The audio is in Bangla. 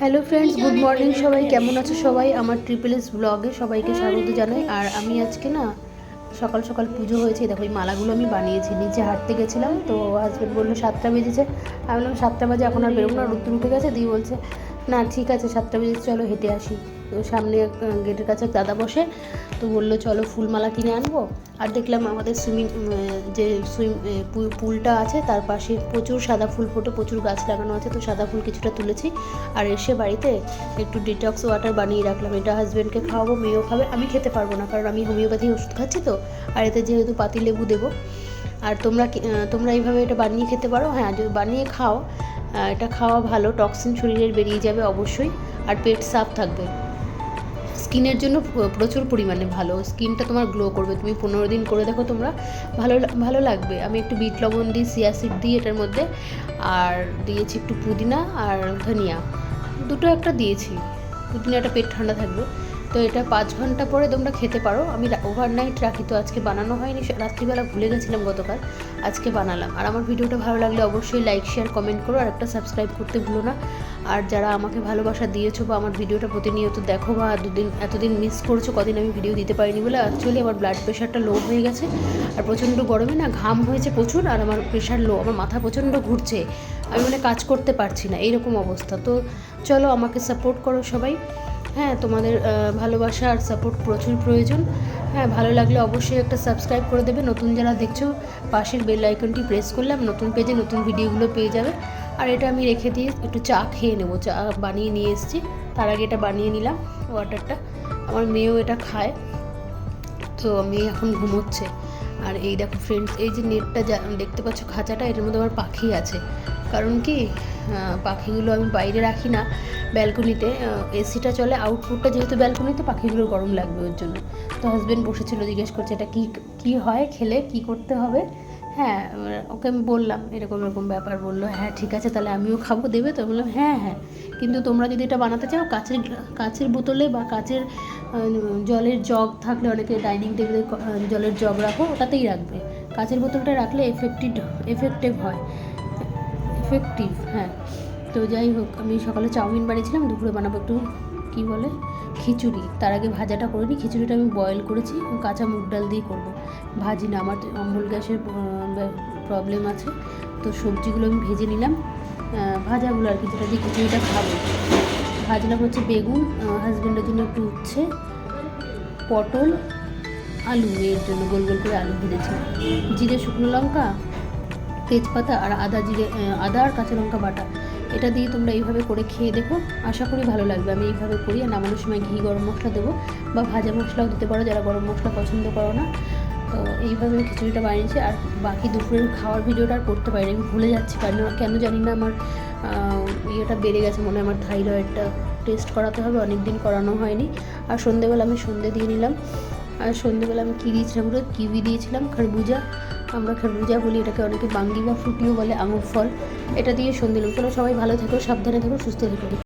Hello friends, good morning. সবাই কেমন আছো? সবাই আমার ট্রিপল এস ব্লগে সবাইকে স্বাগত জানাই। আর আমি আজকে না সকাল সকাল পুজো হয়েছে, দেখো এই মালাগুলো আমি বানিয়েছি। নিচে হাঁটতে গেছিলাম, তো হাজব্যান্ড বললো 7টা বেজেছে। আমি বললাম 7টা বাজে এখন আর বেরোবো না, রোদ্দুর উঠে গেছে। দিয়ে বলছে না ঠিক আছে 7টা বেজেছে, চলো হেঁটে আসি। তো সামনে গেটের কাছে দাদা বসে, তো বললো চলো ফুলমালা কিনে আনবো। আর দেখলাম আমাদের পুলটা আছে তার পাশে প্রচুর সাদা ফুল ফোটে, প্রচুর গাছ লাগানো আছে, তো সাদা ফুল কিছুটা তুলেছি। আর এসে বাড়িতে একটু ডিটক্স ওয়াটার বানিয়ে রাখলাম, এটা হাজব্যান্ডকে খাওয়াবো, মেয়েও খাবে। আমি খেতে পারবো না কারণ আমি হোমিওপ্যাথি ওষুধ খাচ্ছি তো। আর এতে যেহেতু পাতিলেবু দেবো। আর তোমরা এইভাবে এটা বানিয়ে খেতে পারো। হ্যাঁ, যদি বানিয়ে খাও, এটা খাওয়া ভালো, টক্সিন শরীরের বেরিয়ে যাবে অবশ্যই। আর পেট সাফ থাকবে, স্কিনের জন্য প্রচুর পরিমাণে ভালো। স্কিনটা তোমার গ্লো করবে, তুমি 15 দিন করে দেখো, তোমরা ভালো লাগবে। আমি একটু বিট লবণ দিই, চিয়া সিড দিই এটার মধ্যে, আর দিয়েছি একটু পুদিনা আর ধনিয়া, দুটো একটা দিয়েছি। পুদিনাটা পেট ঠান্ডা থাকবে। তো এটা 5 ঘন্টা পরে তোমরা খেতে পারো। আমি ওভারনাইট রাখি, তো আজকে বানানো হয়নি, রাত্রিবেলা ভুলে গেছিলাম গতকাল, আজকে বানালাম। আর আমার ভিডিওটা ভালো লাগলে অবশ্যই লাইক শেয়ার কমেন্ট করো, আর একটা সাবস্ক্রাইব করতে ভুলো না। আর যারা আমাকে ভালোবাসা দিয়েছো বা আমার ভিডিওটা প্রতিনিয়ত দেখো, বা এতদিন মিস করছো, কদিন আমি ভিডিও দিতে পারিনি বলে, অ্যাকচুয়ালি আমার ব্লাড প্রেশারটা লো হয়ে গেছে। আর প্রচণ্ড গরমে না ঘাম হয়েছে প্রচুর, আর আমার প্রেশার লো, আমার মাথা প্রচণ্ড ঘুরছে, আমি কাজ করতে পারছি না, এইরকম অবস্থা। তো চলো আমাকে সাপোর্ট করো সবাই। হ্যাঁ, তোমাদের ভালোবাসা আর সাপোর্ট প্রচুর প্রয়োজন। হ্যাঁ, ভালো লাগলে অবশ্যই একটা সাবস্ক্রাইব করে দেবে। নতুন যারা দেখছো, পাশের বেল আইকনটি প্রেস করলাম, নতুন পেজে নতুন ভিডিওগুলো পেয়ে যাবে। আর এটা আমি রেখে দিয়ে একটু চা খেয়ে নেবো, চা বানিয়ে নিয়ে এসেছি, তার আগে এটা বানিয়ে নিলাম ওয়াটারটা। আমার মেয়েও এটা খায়, তো মেয়ে এখন ঘুমোচ্ছে। আর এই দেখো ফ্রেন্ডস, এই যে নেটটা দেখতে পাচ্ছ, খাঁচাটা, এটার মধ্যে আমার পাখি আছে। কারণ কি, পাখিগুলো আমি বাইরে রাখি না, ব্যালকনিতে। এসিটা চলে, আউটপুটটা যেহেতু ব্যালকনিতে, পাখিগুলোর গরম লাগবে ওর জন্য। তো হাজব্যান্ড বসেছিল, জিজ্ঞেস করছে এটা কী হয়, খেলে কি করতে হবে। হ্যাঁ, ওকে আমি বললাম এরকম ব্যাপার। বললো হ্যাঁ ঠিক আছে, তাহলে আমিও খাবো, দেবে তো? বললাম হ্যাঁ হ্যাঁ, কিন্তু তোমরা যদি এটা বানাতে চাও, কাচের বোতলে বা কাচের জলের জগ থাকলে, অনেকে ডাইনিং টেবিলে জলের জগ রাখো, ওটাতেই রাখবে। কাচের বোতলটা রাখলে এফেক্টিভ। হ্যাঁ, তো যাই হোক, আমি সকালে চাউমিন বানিয়েছিলাম, দুপুরে বানাবো একটু কী বলে খিচুড়ি। তার আগে ভাজাটা করে নিই। খিচুড়িটা আমি বয়েল করেছি, কাঁচা মুগ ডাল দিয়ে করব, ভাজি না। আমার অম্বল গ্যাসের প্রবলেম আছে, তো সবজিগুলো আমি ভেজে নিলাম, ভাজাগুলো আর কি, যেটা দিয়ে খিচুড়িটা খাবো। ভাজলাম হচ্ছে বেগুন, হাজব্যান্ডের জন্য একটু উচ্ছে, পটল, আলু, এর জন্য গোল গোল করে আলু ভেজেছি। জিরে, শুকনো লঙ্কা, তেজপাতা আর আদা আর কাঁচা লঙ্কা বাটা, এটা দিয়ে তোমরা এইভাবে করে খেয়ে দেখো, আশা করি ভালো লাগবে। আমি এইভাবে করি। আর নামানোর সময় ঘি গরম মশলা দেবো, বা ভাজা মশলাও দিতে পারো যারা গরম মশলা পছন্দ করো না। তো এইভাবে আমি খিচুড়িটা বানিয়েছি। আর বাকি দুপুরের খাওয়ার ভিডিওটা আর করতে পারিনি, আমি ভুলে যাচ্ছি, কেন জানি না। আমার ইয়েটা বেড়ে গেছে মনে হয়, আমার থাইরয়েডটা টেস্ট করাতে হবে, অনেক দিন করানো হয়নি। আর সন্ধেবেলা আমি সন্ধে দিয়ে নিলাম। আর সন্ধেবেলা আমি কী দিয়েছিলাম, কিউই দিয়েছিলাম, খরবুজা, আমরা খরবুজা বলি এটাকে, অনেকে বাঙ্গি বা ফ্রুটিও বলে, আঙুর ফল। এটা দিয়ে সন্ধে দিলাম। চলো সবাই ভালো থেকো, সাবধানে থেকো, সুস্থ থেকো।